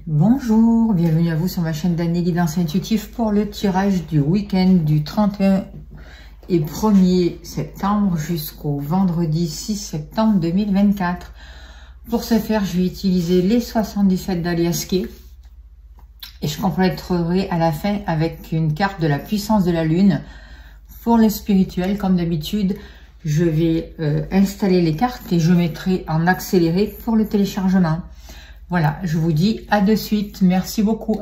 Bonjour, bienvenue à vous sur ma chaîne d'Annie Guidance Intuitive pour le tirage du week-end du 31 et 1er septembre jusqu'au vendredi 6 septembre 2024. Pour ce faire, je vais utiliser les 77 d'Aliasqué et je compléterai à la fin avec une carte de la puissance de la lune. Pour les spirituels, comme d'habitude, je vais installer les cartes et je mettrai en accéléré pour le téléchargement. Voilà, je vous dis à de suite. Merci beaucoup.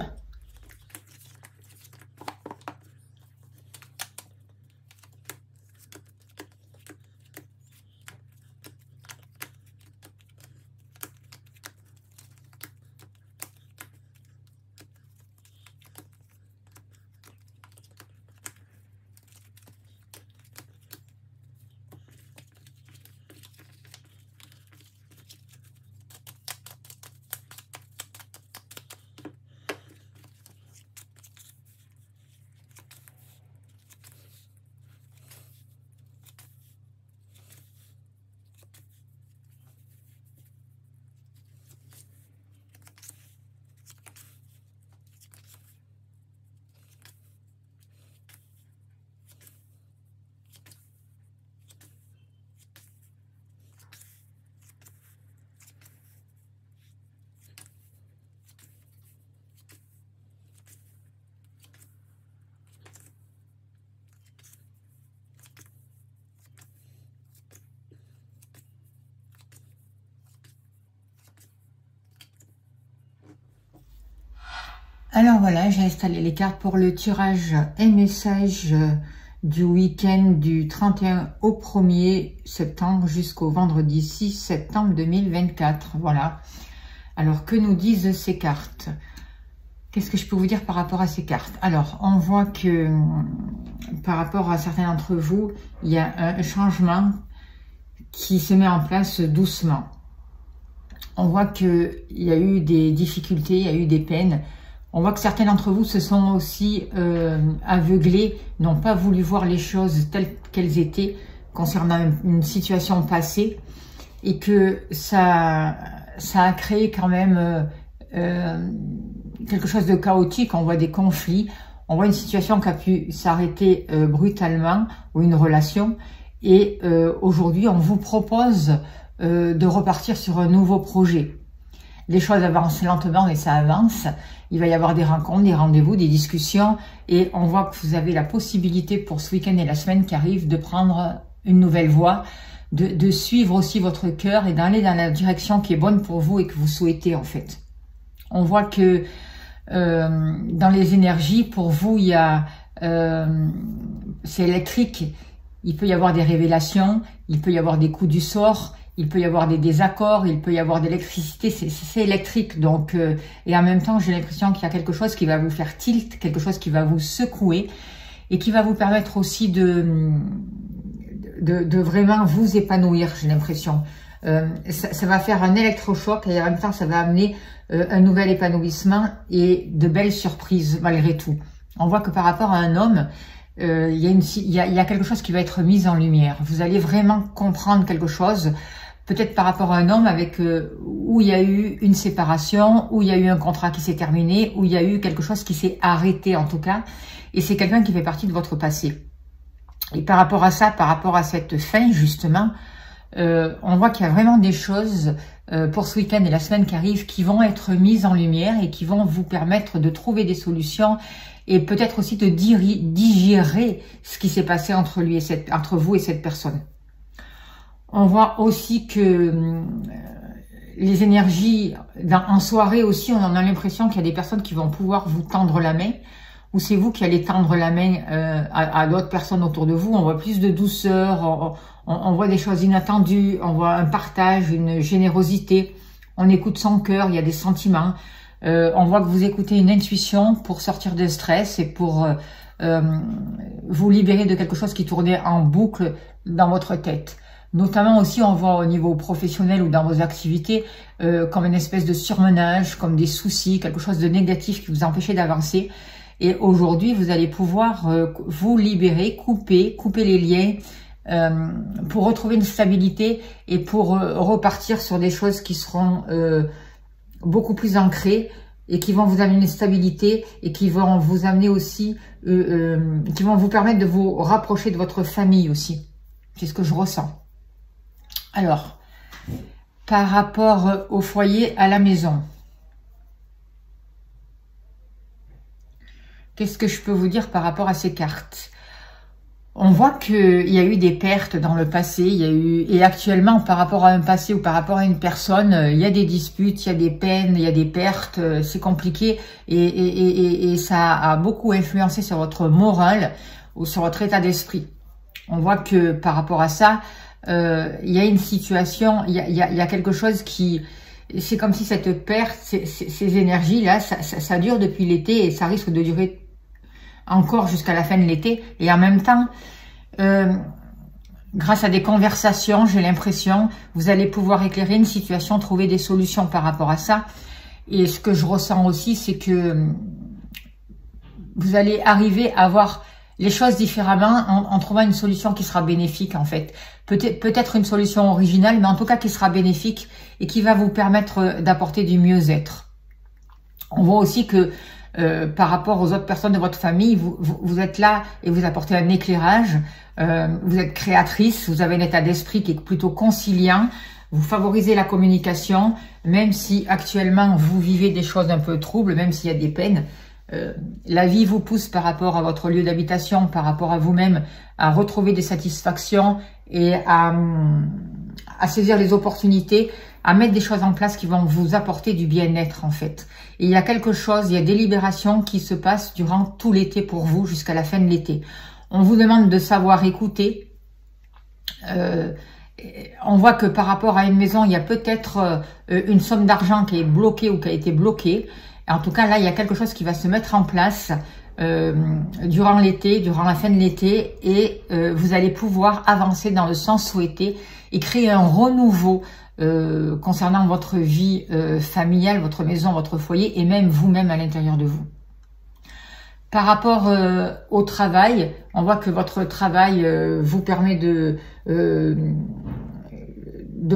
Alors voilà, j'ai installé les cartes pour le tirage et message du week-end du 31 au 1er septembre jusqu'au vendredi 6 septembre 2024. Voilà. Alors, que nous disent ces cartes? Qu'est-ce que je peux vous dire par rapport à ces cartes? Alors, on voit que par rapport à certains d'entre vous, il y a un changement qui se met en place doucement. On voit qu'il y a eu des difficultés, il y a eu des peines. On voit que certains d'entre vous se sont aussi aveuglés, n'ont pas voulu voir les choses telles qu'elles étaient concernant une situation passée et que ça a créé quand même quelque chose de chaotique. On voit des conflits, on voit une situation qui a pu s'arrêter brutalement ou une relation et aujourd'hui on vous propose de repartir sur un nouveau projet. Les choses avancent lentement mais ça avance. Il va y avoir des rencontres, des rendez-vous, des discussions et on voit que vous avez la possibilité pour ce week-end et la semaine qui arrive de prendre une nouvelle voie, de suivre aussi votre cœur et d'aller dans la direction qui est bonne pour vous et que vous souhaitez en fait. On voit que dans les énergies, pour vous, il y a c'est électrique. Il peut y avoir des révélations, il peut y avoir des coups du sort, il peut y avoir des désaccords, il peut y avoir de l'électricité, c'est électrique. Donc, et en même temps, j'ai l'impression qu'il y a quelque chose qui va vous faire tilt, quelque chose qui va vous secouer et qui va vous permettre aussi de vraiment vous épanouir, j'ai l'impression. Ça va faire un électrochoc et en même temps, ça va amener un nouvel épanouissement et de belles surprises malgré tout. On voit que par rapport à un homme, il y a quelque chose qui va être mis en lumière. Vous allez vraiment comprendre quelque chose, peut-être par rapport à un homme avec où il y a eu une séparation, où il y a eu un contrat qui s'est terminé, où il y a eu quelque chose qui s'est arrêté en tout cas, et c'est quelqu'un qui fait partie de votre passé. Et par rapport à ça, par rapport à cette fin justement, on voit qu'il y a vraiment des choses pour ce week-end et la semaine qui arrive qui vont être mises en lumière et qui vont vous permettre de trouver des solutions et peut-être aussi de digérer ce qui s'est passé entre vous et cette personne. On voit aussi que les énergies, en soirée aussi, on a l'impression qu'il y a des personnes qui vont pouvoir vous tendre la main, ou c'est vous qui allez tendre la main à d'autres personnes autour de vous. On voit plus de douceur, on voit des choses inattendues, on voit un partage, une générosité, on écoute son cœur, il y a des sentiments. On voit que vous écoutez une intuition pour sortir de stress et pour vous libérer de quelque chose qui tournait en boucle dans votre tête. Notamment aussi, on voit au niveau professionnel ou dans vos activités comme une espèce de surmenage, comme des soucis, quelque chose de négatif qui vous empêchait d'avancer. Et aujourd'hui, vous allez pouvoir vous libérer, couper les liens pour retrouver une stabilité et pour repartir sur des choses qui seront beaucoup plus ancrées, et qui vont vous amener une stabilité et qui vont vous amener aussi, qui vont vous permettre de vous rapprocher de votre famille aussi. C'est ce que je ressens. Alors, par rapport au foyer, à la maison, qu'est-ce que je peux vous dire par rapport à ces cartes? On voit qu'il y a eu des pertes dans le passé, il y a eu, et actuellement par rapport à un passé ou par rapport à une personne, il y a des disputes, il y a des peines, il y a des pertes, c'est compliqué et ça a beaucoup influencé sur votre morale ou sur votre état d'esprit. On voit que par rapport à ça, il y a une situation, il y a quelque chose qui... C'est comme si cette perte, ces énergies-là, ça dure depuis l'été et ça risque de durer encore jusqu'à la fin de l'été. Et en même temps, grâce à des conversations, j'ai l'impression, vous allez pouvoir éclairer une situation, trouver des solutions par rapport à ça. Et ce que je ressens aussi, c'est que vous allez arriver à voir les choses différemment en trouvant une solution qui sera bénéfique en fait. Peut-être une solution originale, mais en tout cas qui sera bénéfique et qui va vous permettre d'apporter du mieux-être. On voit aussi que par rapport aux autres personnes de votre famille, vous êtes là et vous apportez un éclairage, vous êtes créatrice, vous avez un état d'esprit qui est plutôt conciliant, vous favorisez la communication, même si actuellement vous vivez des choses un peu troubles, même s'il y a des peines. La vie vous pousse par rapport à votre lieu d'habitation, par rapport à vous-même, à retrouver des satisfactions et à saisir les opportunités, à mettre des choses en place qui vont vous apporter du bien-être en fait. Et il y a quelque chose, il y a des libérations qui se passent durant tout l'été pour vous, jusqu'à la fin de l'été. On vous demande de savoir écouter. On voit que par rapport à une maison, il y a peut-être une somme d'argent qui est bloquée ou qui a été bloquée. En tout cas, là, il y a quelque chose qui va se mettre en place durant l'été, durant la fin de l'été, et vous allez pouvoir avancer dans le sens souhaité et créer un renouveau concernant votre vie familiale, votre maison, votre foyer, et même vous-même à l'intérieur de vous. Par rapport au travail, on voit que votre travail vous permet de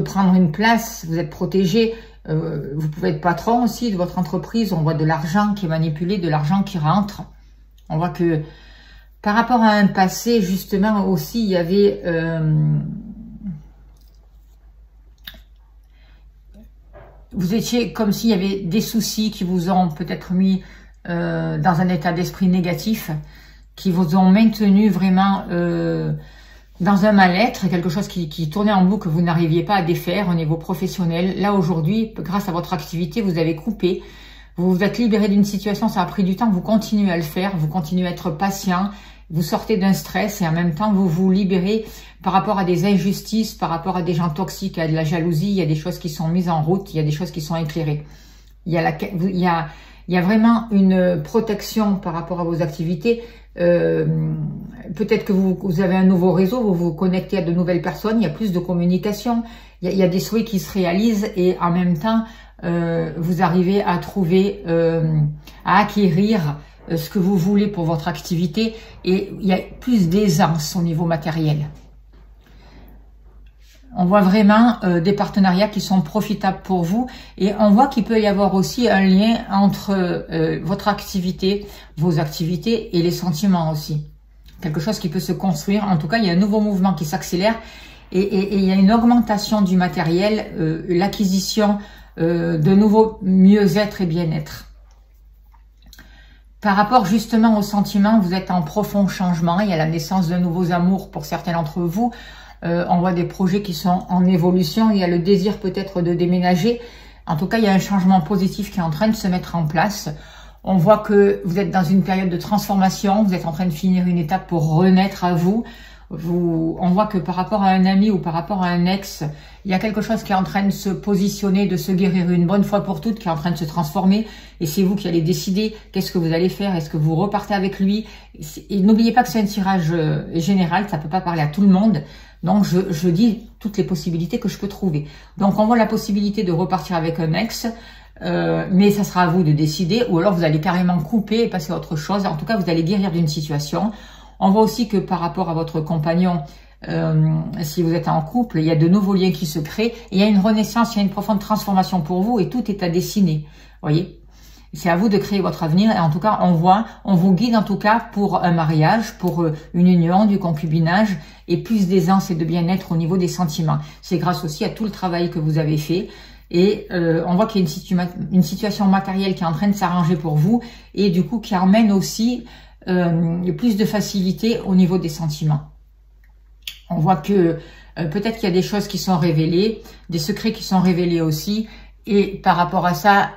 prendre une place, vous êtes protégé. Vous pouvez être patron aussi de votre entreprise. On voit de l'argent qui est manipulé, de l'argent qui rentre. On voit que par rapport à un passé, justement, aussi, il y avait... vous étiez comme s'il y avait des soucis qui vous ont peut-être mis dans un état d'esprit négatif, qui vous ont maintenu vraiment... dans un mal-être, quelque chose qui tournait en boucle que vous n'arriviez pas à défaire au niveau professionnel. Là, aujourd'hui, grâce à votre activité, vous avez coupé, vous vous êtes libéré d'une situation, ça a pris du temps, vous continuez à le faire, vous continuez à être patient, vous sortez d'un stress et en même temps, vous vous libérez par rapport à des injustices, par rapport à des gens toxiques, à de la jalousie, il y a des choses qui sont mises en route, il y a des choses qui sont éclairées. Il y a vraiment une protection par rapport à vos activités. Peut-être que vous avez un nouveau réseau, vous vous connectez à de nouvelles personnes, il y a plus de communication, il y a des souhaits qui se réalisent et en même temps, vous arrivez à trouver, à acquérir ce que vous voulez pour votre activité et il y a plus d'aisance au niveau matériel. On voit vraiment des partenariats qui sont profitables pour vous et on voit qu'il peut y avoir aussi un lien entre votre activité, vos activités et les sentiments aussi. Quelque chose qui peut se construire. En tout cas, il y a un nouveau mouvement qui s'accélère et il y a une augmentation du matériel, l'acquisition de nouveaux mieux-être et bien-être. Par rapport justement aux sentiments, vous êtes en profond changement. Il y a la naissance de nouveaux amours pour certains d'entre vous. On voit des projets qui sont en évolution. Il y a le désir peut-être de déménager. En tout cas, il y a un changement positif qui est en train de se mettre en place. On voit que vous êtes dans une période de transformation. Vous êtes en train de finir une étape pour renaître à vous. On voit que par rapport à un ami ou par rapport à un ex, il y a quelque chose qui est en train de se positionner, de se guérir une bonne fois pour toutes, qui est en train de se transformer. Et c'est vous qui allez décider qu'est-ce que vous allez faire. Est-ce que vous repartez avec lui? Et n'oubliez pas que c'est un tirage général, ça peut pas parler à tout le monde. Donc, je dis toutes les possibilités que je peux trouver. Donc, on voit la possibilité de repartir avec un ex, mais ça sera à vous de décider. Ou alors, vous allez carrément couper et passer à autre chose. En tout cas, vous allez guérir d'une situation. On voit aussi que par rapport à votre compagnon, si vous êtes en couple, il y a de nouveaux liens qui se créent. Et il y a une renaissance, il y a une profonde transformation pour vous et tout est à dessiner. Voyez. C'est à vous de créer votre avenir et en tout cas, on vous guide en tout cas pour un mariage, pour une union, du concubinage et plus d'aisance et de bien-être au niveau des sentiments. C'est grâce aussi à tout le travail que vous avez fait et on voit qu'il y a une situation matérielle qui est en train de s'arranger pour vous et du coup qui amène aussi plus de facilité au niveau des sentiments. On voit que peut-être qu'il y a des choses qui sont révélées, des secrets qui sont révélés aussi. Et par rapport à ça,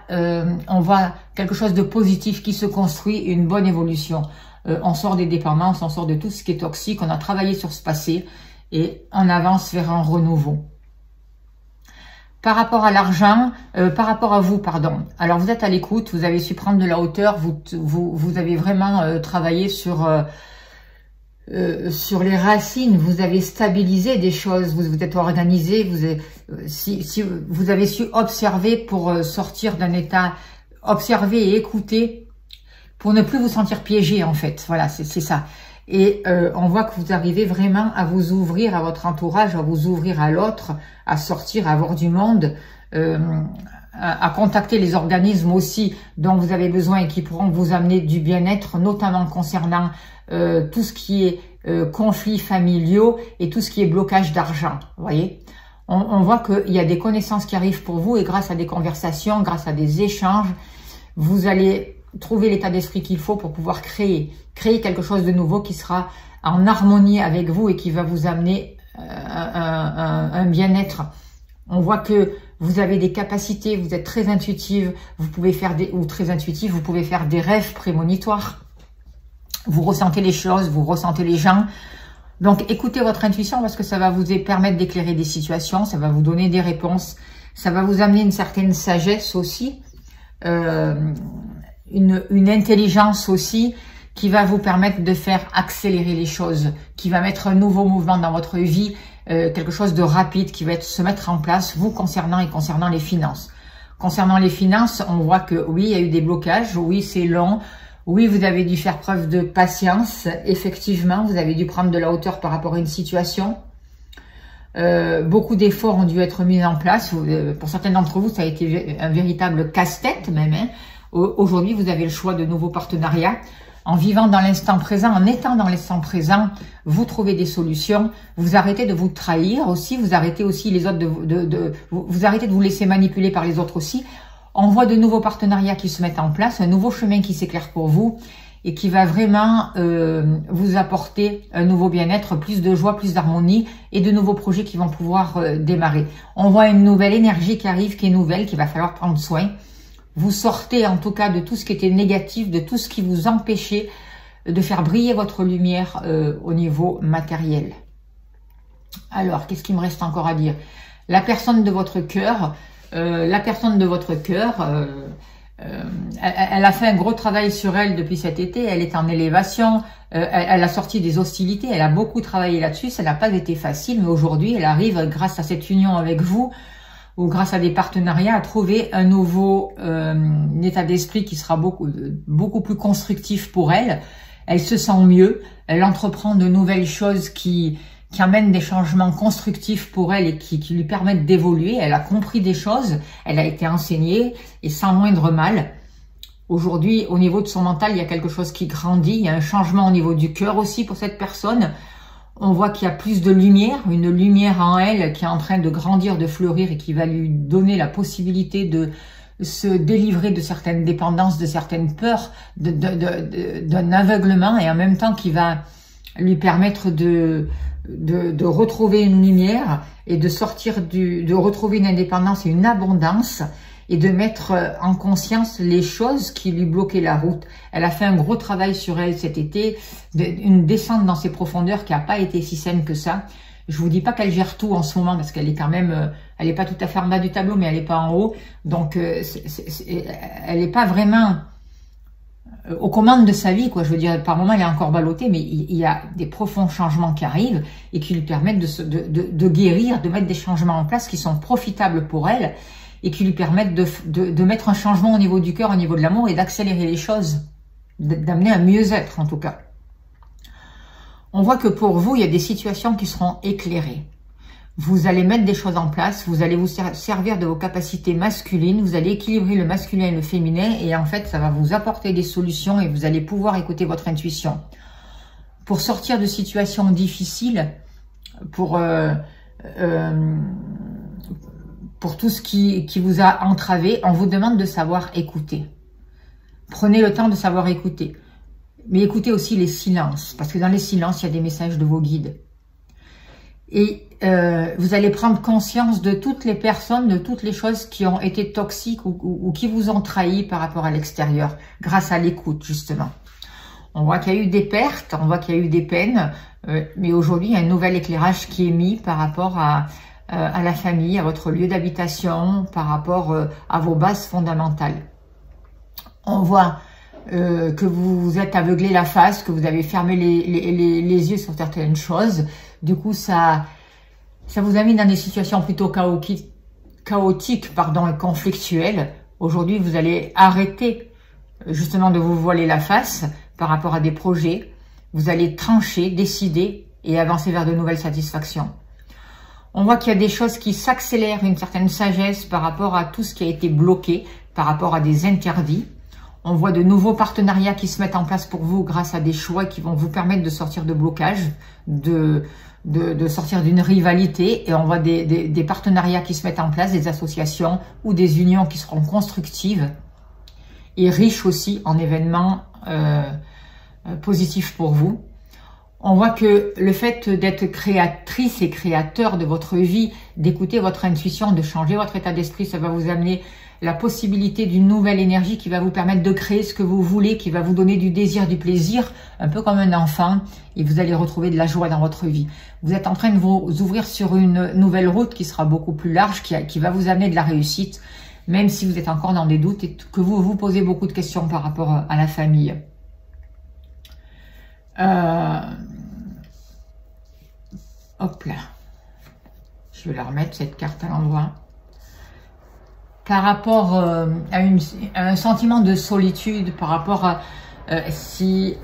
on voit quelque chose de positif qui se construit, une bonne évolution. On sort des dépendances, on sort de tout ce qui est toxique, on a travaillé sur ce passé et on avance vers un renouveau. Par rapport à l'argent, par rapport à vous, pardon. Alors vous êtes à l'écoute, vous avez su prendre de la hauteur, vous avez vraiment travaillé sur les racines, vous avez stabilisé des choses, vous êtes organisé, vous avez su observer pour sortir d'un état, observer et écouter pour ne plus vous sentir piégé en fait. Voilà, c'est ça. Et on voit que vous arrivez vraiment à vous ouvrir à votre entourage, à vous ouvrir à l'autre, à sortir, à voir du monde, à contacter les organismes aussi dont vous avez besoin et qui pourront vous amener du bien-être, notamment concernant tout ce qui est conflits familiaux et tout ce qui est blocage d'argent. Vous voyez, on voit qu'il y a des connaissances qui arrivent pour vous et grâce à des conversations, grâce à des échanges, vous allez trouver l'état d'esprit qu'il faut pour pouvoir créer quelque chose de nouveau qui sera en harmonie avec vous et qui va vous amener un bien-être. On voit que vous avez des capacités, vous êtes très intuitive, vous pouvez faire très intuitif, vous pouvez faire des rêves prémonitoires. Vous ressentez les choses, vous ressentez les gens. Donc, écoutez votre intuition parce que ça va vous permettre d'éclairer des situations, ça va vous donner des réponses, ça va vous amener une certaine sagesse aussi, une intelligence aussi qui va vous permettre de faire accélérer les choses, qui va mettre un nouveau mouvement dans votre vie, quelque chose de rapide qui va se mettre en place, vous concernant et concernant les finances. Concernant les finances, on voit que oui, il y a eu des blocages, oui, c'est long. Oui, vous avez dû faire preuve de patience, effectivement, vous avez dû prendre de la hauteur par rapport à une situation. Beaucoup d'efforts ont dû être mis en place. Pour certains d'entre vous, ça a été un véritable casse-tête même. Hein. Aujourd'hui, vous avez le choix de nouveaux partenariats. En vivant dans l'instant présent, en étant dans l'instant présent, vous trouvez des solutions. Vous arrêtez de vous trahir aussi. Vous arrêtez aussi les autres vous arrêtez de vous laisser manipuler par les autres aussi. On voit de nouveaux partenariats qui se mettent en place, un nouveau chemin qui s'éclaire pour vous et qui va vraiment vous apporter un nouveau bien-être, plus de joie, plus d'harmonie et de nouveaux projets qui vont pouvoir démarrer. On voit une nouvelle énergie qui arrive, qui est nouvelle, qu'il va falloir prendre soin. Vous sortez en tout cas de tout ce qui était négatif, de tout ce qui vous empêchait de faire briller votre lumière au niveau matériel. Alors, qu'est-ce qu'il me reste encore à dire? La personne de votre cœur... elle a fait un gros travail sur elle depuis cet été, elle est en élévation, elle a sorti des hostilités, elle a beaucoup travaillé là-dessus, ça n'a pas été facile, mais aujourd'hui elle arrive grâce à cette union avec vous, ou grâce à des partenariats, à trouver un nouveau état d'esprit qui sera beaucoup plus constructif pour elle. Elle se sent mieux, elle entreprend de nouvelles choses qui amène des changements constructifs pour elle et qui lui permettent d'évoluer. Elle a compris des choses, elle a été enseignée et sans moindre mal. Aujourd'hui, au niveau de son mental, il y a quelque chose qui grandit, il y a un changement au niveau du cœur aussi pour cette personne. On voit qu'il y a plus de lumière, une lumière en elle qui est en train de grandir, de fleurir et qui va lui donner la possibilité de se délivrer de certaines dépendances, de certaines peurs, d'un aveuglement et en même temps qui va lui permettre de retrouver une lumière et de sortir de retrouver une indépendance et une abondance et de mettre en conscience les choses qui lui bloquaient la route. Elle a fait un gros travail sur elle cet été, une descente dans ses profondeurs qui n'a pas été si saine que ça. Je vous dis pas qu'elle gère tout en ce moment parce qu'elle est quand même, elle n'est pas tout à fait en bas du tableau, mais elle n'est pas en haut. Donc, elle n'est pas vraiment aux commandes de sa vie, quoi. Je veux dire, par moment, elle est encore ballottée, mais il y a des profonds changements qui arrivent et qui lui permettent de guérir, de mettre des changements en place qui sont profitables pour elle et qui lui permettent de mettre un changement au niveau du cœur, au niveau de l'amour et d'accélérer les choses, d'amener un mieux-être en tout cas. On voit que pour vous, il y a des situations qui seront éclairées. Vous allez mettre des choses en place, vous allez vous servir de vos capacités masculines, vous allez équilibrer le masculin et le féminin et en fait, ça va vous apporter des solutions et vous allez pouvoir écouter votre intuition. Pour sortir de situations difficiles, pour tout ce qui vous a entravé, on vous demande de savoir écouter. Prenez le temps de savoir écouter. Mais écoutez aussi les silences, parce que dans les silences, il y a des messages de vos guides. Et vous allez prendre conscience de toutes les personnes, de toutes les choses qui ont été toxiques ou qui vous ont trahi par rapport à l'extérieur, grâce à l'écoute, justement. On voit qu'il y a eu des pertes, on voit qu'il y a eu des peines, mais aujourd'hui, il y a un nouvel éclairage qui est mis par rapport à la famille, à votre lieu d'habitation, par rapport à vos bases fondamentales. On voit que vous êtes aveuglé la face, que vous avez fermé les yeux sur certaines choses. Du coup, ça vous a mis dans des situations plutôt chaotiques, et conflictuelles. Aujourd'hui, vous allez arrêter justement de vous voiler la face par rapport à des projets. Vous allez trancher, décider et avancer vers de nouvelles satisfactions. On voit qu'il y a des choses qui s'accélèrent, une certaine sagesse par rapport à tout ce qui a été bloqué, par rapport à des interdits. On voit de nouveaux partenariats qui se mettent en place pour vous grâce à des choix qui vont vous permettre de sortir de blocages, de sortir d'une rivalité. Et on voit des partenariats qui se mettent en place, des associations ou des unions qui seront constructives et riches aussi en événements positifs pour vous. On voit que le fait d'être créatrice et créateur de votre vie, d'écouter votre intuition, de changer votre état d'esprit, ça va vous amener la possibilité d'une nouvelle énergie qui va vous permettre de créer ce que vous voulez, qui va vous donner du désir, du plaisir, un peu comme un enfant, et vous allez retrouver de la joie dans votre vie. Vous êtes en train de vous ouvrir sur une nouvelle route qui sera beaucoup plus large, qui va vous amener de la réussite, même si vous êtes encore dans des doutes et que vous vous posez beaucoup de questions par rapport à la famille. Hop là, je vais la remettre cette carte à l'endroit. Par rapport à un sentiment de solitude, par rapport à si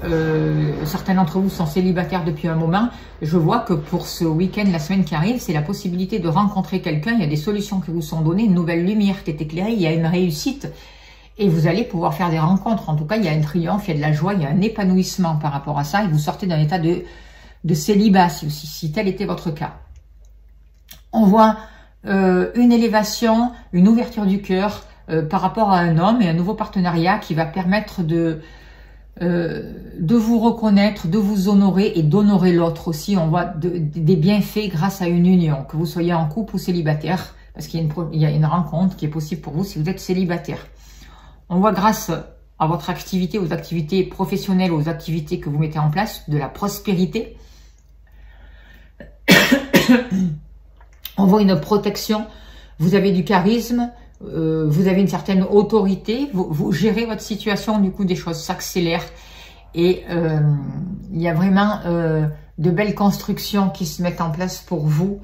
certains d'entre vous sont célibataires depuis un moment, je vois que pour ce week-end, la semaine qui arrive, c'est la possibilité de rencontrer quelqu'un. Il y a des solutions qui vous sont données, une nouvelle lumière qui est éclairée, il y a une réussite. Et vous allez pouvoir faire des rencontres. En tout cas, il y a un triomphe, il y a de la joie, il y a un épanouissement par rapport à ça. Et vous sortez d'un état de célibat, si tel était votre cas. On voit une élévation, une ouverture du cœur par rapport à un homme et un nouveau partenariat qui va permettre de vous reconnaître, de vous honorer et d'honorer l'autre aussi. On voit des bienfaits grâce à une union, que vous soyez en couple ou célibataire, parce qu'il y a une rencontre qui est possible pour vous si vous êtes célibataire. On voit grâce à votre activité, aux activités professionnelles, aux activités que vous mettez en place, de la prospérité. On voit une protection, vous avez du charisme, vous avez une certaine autorité, vous gérez votre situation, du coup des choses s'accélèrent et il y a vraiment de belles constructions qui se mettent en place pour vous,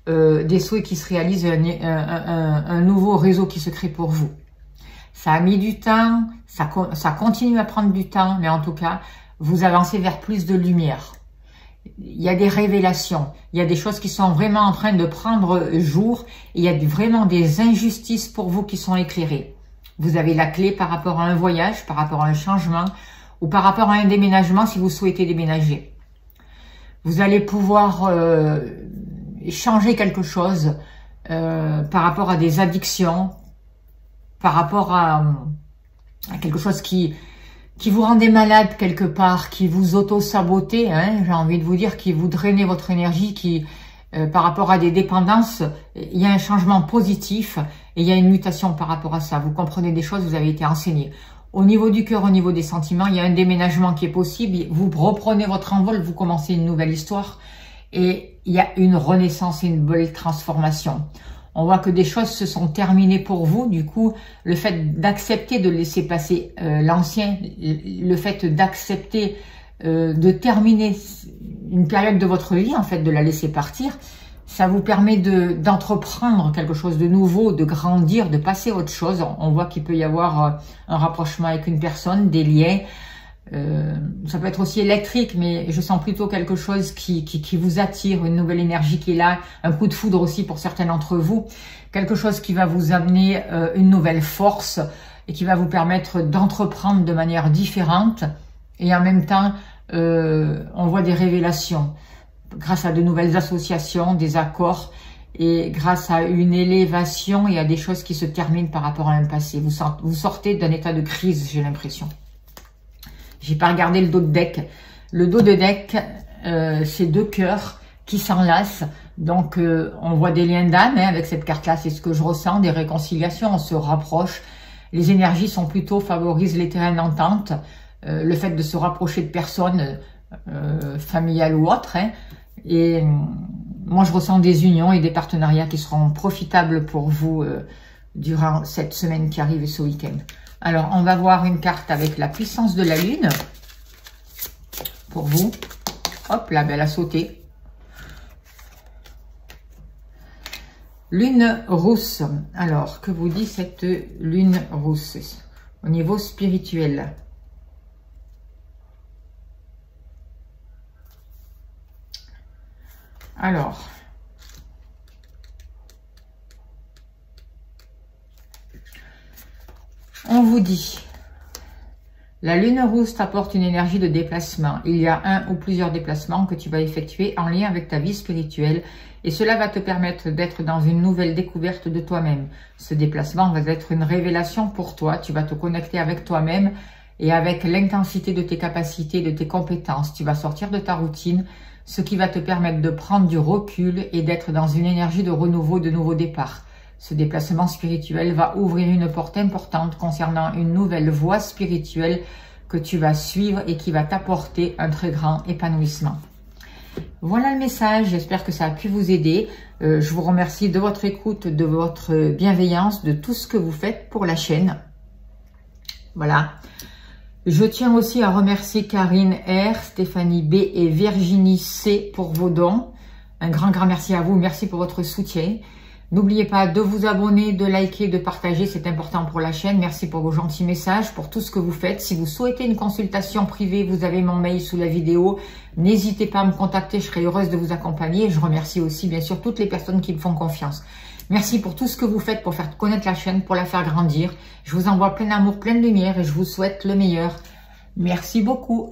des souhaits qui se réalisent, un nouveau réseau qui se crée pour vous. Ça a mis du temps, ça continue à prendre du temps, mais en tout cas, vous avancez vers plus de lumière. Il y a des révélations, il y a des choses qui sont vraiment en train de prendre jour, et il y a vraiment des injustices pour vous qui sont éclairées. Vous avez la clé par rapport à un voyage, par rapport à un changement, ou par rapport à un déménagement si vous souhaitez déménager. Vous allez pouvoir changer quelque chose par rapport à des addictions, par rapport à quelque chose qui vous rendait malade quelque part, qui vous auto-sabotez, hein, j'ai envie de vous dire, qui vous drainait votre énergie, par rapport à des dépendances, il y a un changement positif et il y a une mutation par rapport à ça. Vous comprenez des choses, vous avez été enseigné. Au niveau du cœur, au niveau des sentiments, il y a un déménagement qui est possible. Vous reprenez votre envol, vous commencez une nouvelle histoire et il y a une renaissance et une belle transformation. On voit que des choses se sont terminées pour vous. Du coup, le fait d'accepter de laisser passer l'ancien, le fait d'accepter de terminer une période de votre vie, en fait, de la laisser partir, ça vous permet d'entreprendre quelque chose de nouveau, de grandir, de passer à autre chose. On voit qu'il peut y avoir un rapprochement avec une personne, des liens, Ça peut être aussi électrique, mais je sens plutôt quelque chose qui vous attire, une nouvelle énergie qui est là, un coup de foudre aussi pour certains d'entre vous, quelque chose qui va vous amener une nouvelle force et qui va vous permettre d'entreprendre de manière différente. Et en même temps, on voit des révélations grâce à de nouvelles associations, des accords, et grâce à une élévation et à des choses qui se terminent par rapport à un passé. Vous sortez d'un état de crise, j'ai l'impression. J'ai pas regardé le dos de deck. Le dos de deck, c'est deux cœurs qui s'enlacent. Donc, on voit des liens d'âme avec cette carte-là. C'est ce que je ressens, des réconciliations. On se rapproche. Les énergies sont plutôt favorisent les terrains d'entente. Le fait de se rapprocher de personnes familiales ou autres. Hein. Et moi, je ressens des unions et des partenariats qui seront profitables pour vous durant cette semaine qui arrive et ce week-end. Alors, on va voir une carte avec la puissance de la lune pour vous. Hop, là, elle a sauté. Lune rousse. Alors, que vous dit cette lune rousse au niveau spirituel? Alors, on vous dit, la lune rousse t'apporte une énergie de déplacement. Il y a un ou plusieurs déplacements que tu vas effectuer en lien avec ta vie spirituelle et cela va te permettre d'être dans une nouvelle découverte de toi-même. Ce déplacement va être une révélation pour toi. Tu vas te connecter avec toi-même et avec l'intensité de tes capacités, de tes compétences. Tu vas sortir de ta routine, ce qui va te permettre de prendre du recul et d'être dans une énergie de renouveau, de nouveau départ. Ce déplacement spirituel va ouvrir une porte importante concernant une nouvelle voie spirituelle que tu vas suivre et qui va t'apporter un très grand épanouissement. Voilà le message, j'espère que ça a pu vous aider. Je vous remercie de votre écoute, de votre bienveillance, de tout ce que vous faites pour la chaîne. Voilà. Je tiens aussi à remercier Karine R, Stéphanie B et Virginie C pour vos dons. Un grand merci à vous. Merci pour votre soutien. N'oubliez pas de vous abonner, de liker, de partager. C'est important pour la chaîne. Merci pour vos gentils messages, pour tout ce que vous faites. Si vous souhaitez une consultation privée, vous avez mon mail sous la vidéo. N'hésitez pas à me contacter. Je serai heureuse de vous accompagner. Et je remercie aussi, bien sûr, toutes les personnes qui me font confiance. Merci pour tout ce que vous faites pour faire connaître la chaîne, pour la faire grandir. Je vous envoie plein d'amour, plein de lumière et je vous souhaite le meilleur. Merci beaucoup.